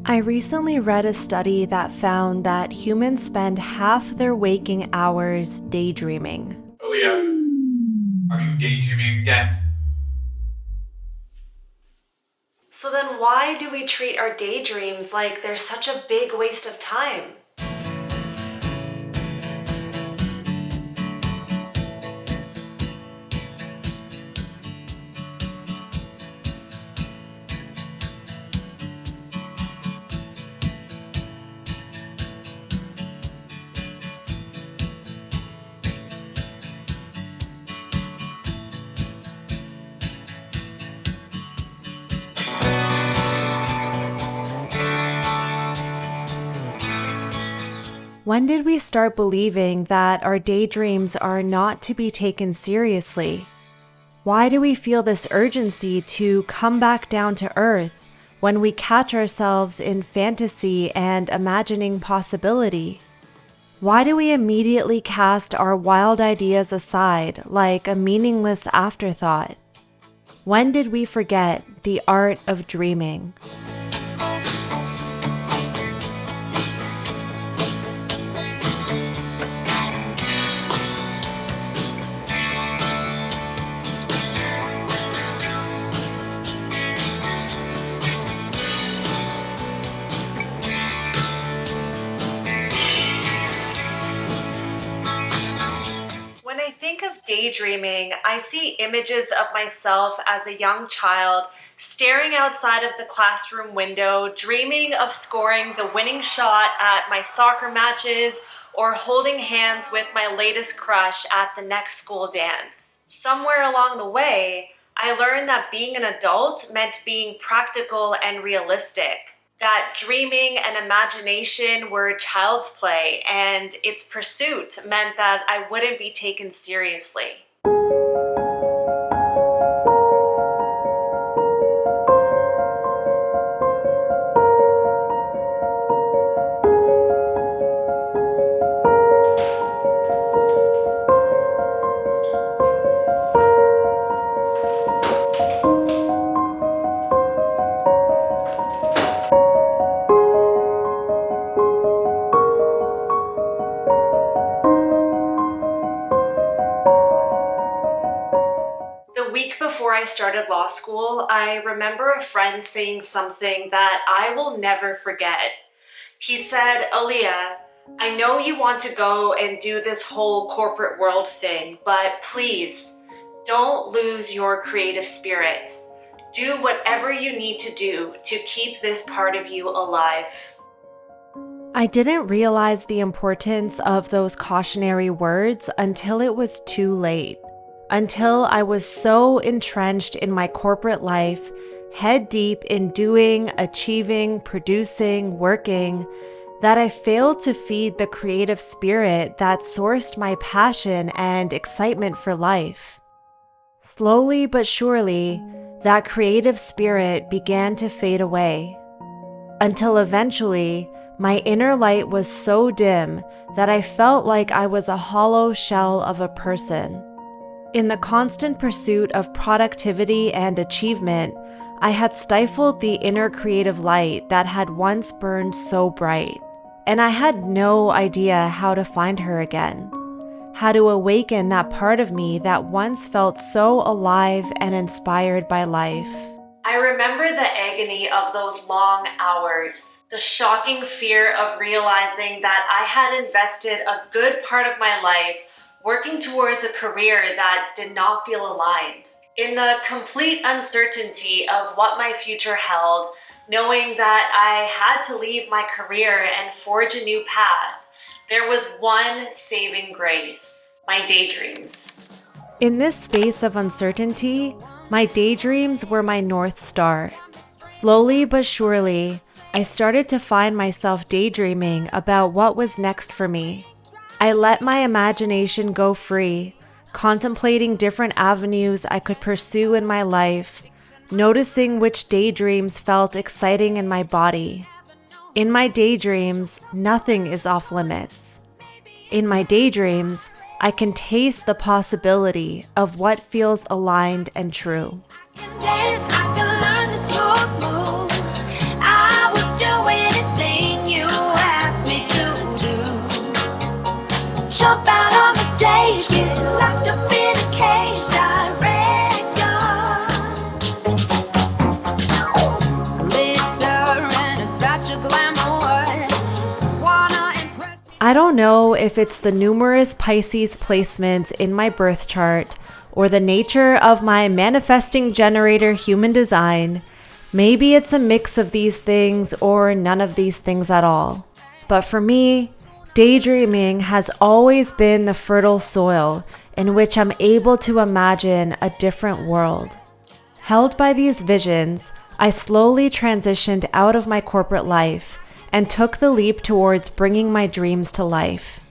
I recently read a study that found that humans spend half their waking hours daydreaming. Aaliyah, are you daydreaming again? So then why do we treat our daydreams like they're such a big waste of time? When did we start believing that our daydreams are not to be taken seriously? Why do we feel this urgency to come back down to earth when we catch ourselves in fantasy and imagining possibility? Why do we immediately cast our wild ideas aside like a meaningless afterthought? When did we forget the art of dreaming? When I think of daydreaming, I see images of myself as a young child staring outside of the classroom window, dreaming of scoring the winning shot at my soccer matches or holding hands with my latest crush at the next school dance. Somewhere along the way, I learned that being an adult meant being practical and realistic. That dreaming and imagination were child's play, and its pursuit meant that I wouldn't be taken seriously. The week before I started law school, I remember a friend saying something that I will never forget. He said, "Aaliyah, I know you want to go and do this whole corporate world thing, but please don't lose your creative spirit. Do whatever you need to do to keep this part of you alive." I didn't realize the importance of those cautionary words until it was too late. Until I was so entrenched in my corporate life, head deep in doing, achieving, producing, working, that I failed to feed the creative spirit that sourced my passion and excitement for life. Slowly but surely, that creative spirit began to fade away, until eventually, my inner light was so dim that I felt like I was a hollow shell of a person. In the constant pursuit of productivity and achievement, I had stifled the inner creative light that had once burned so bright, and I had no idea how to find her again, how to awaken that part of me that once felt so alive and inspired by life. I remember the agony of those long hours, the shocking fear of realizing that I had invested a good part of my life working towards a career that did not feel aligned. In the complete uncertainty of what my future held, knowing that I had to leave my career and forge a new path, there was one saving grace: my daydreams. In this space of uncertainty, my daydreams were my North Star. Slowly but surely, I started to find myself daydreaming about what was next for me. I let my imagination go free, contemplating different avenues I could pursue in my life, noticing which daydreams felt exciting in my body. In my daydreams, nothing is off limits. In my daydreams, I can taste the possibility of what feels aligned and true. Dance, I can learn the slow moves. I would do it I don't know if it's the numerous Pisces placements in my birth chart or the nature of my manifesting generator human design. Maybe it's a mix of these things or none of these things at all. But for me, daydreaming has always been the fertile soil in which I'm able to imagine a different world. Held by these visions, I slowly transitioned out of my corporate life and took the leap towards bringing my dreams to life.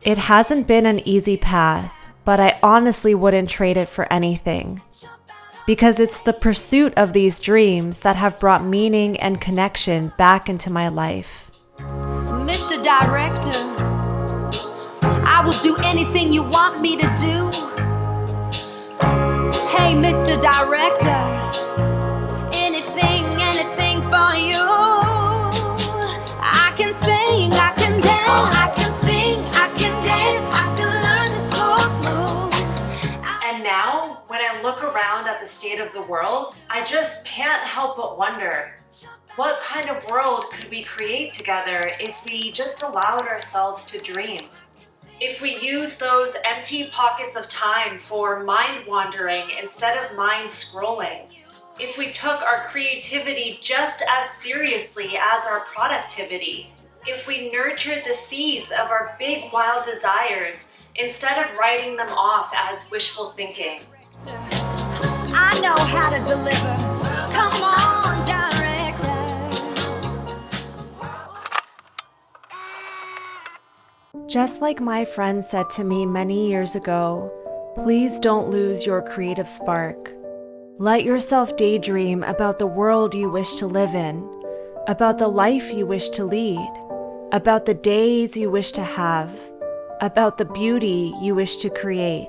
It hasn't been an easy path, but I honestly wouldn't trade it for anything. Because it's the pursuit of these dreams that have brought meaning and connection back into my life. Mr. Director, I will do anything you want me to do. Hey, Mr. Director, anything for you. I can sing, I can dance, I can sing, I can dance, I can learn the smooth moves. And now, when I look around at the state of the world, I just can't help but wonder, what kind of world could we create together if we just allowed ourselves to dream? If we use those empty pockets of time for mind wandering instead of mind scrolling? If we took our creativity just as seriously as our productivity? If we nurtured the seeds of our big wild desires instead of writing them off as wishful thinking? I know how to deliver. Come on, director. Just like my friend said to me many years ago, please don't lose your creative spark. Let yourself daydream about the world you wish to live in, about the life you wish to lead, about the days you wish to have, about the beauty you wish to create.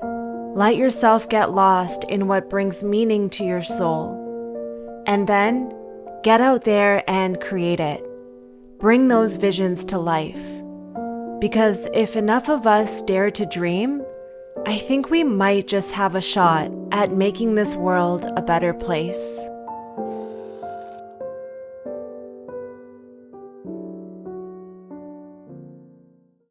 Let yourself get lost in what brings meaning to your soul. And then, get out there and create it. Bring those visions to life. Because if enough of us dare to dream, I think we might just have a shot at making this world a better place.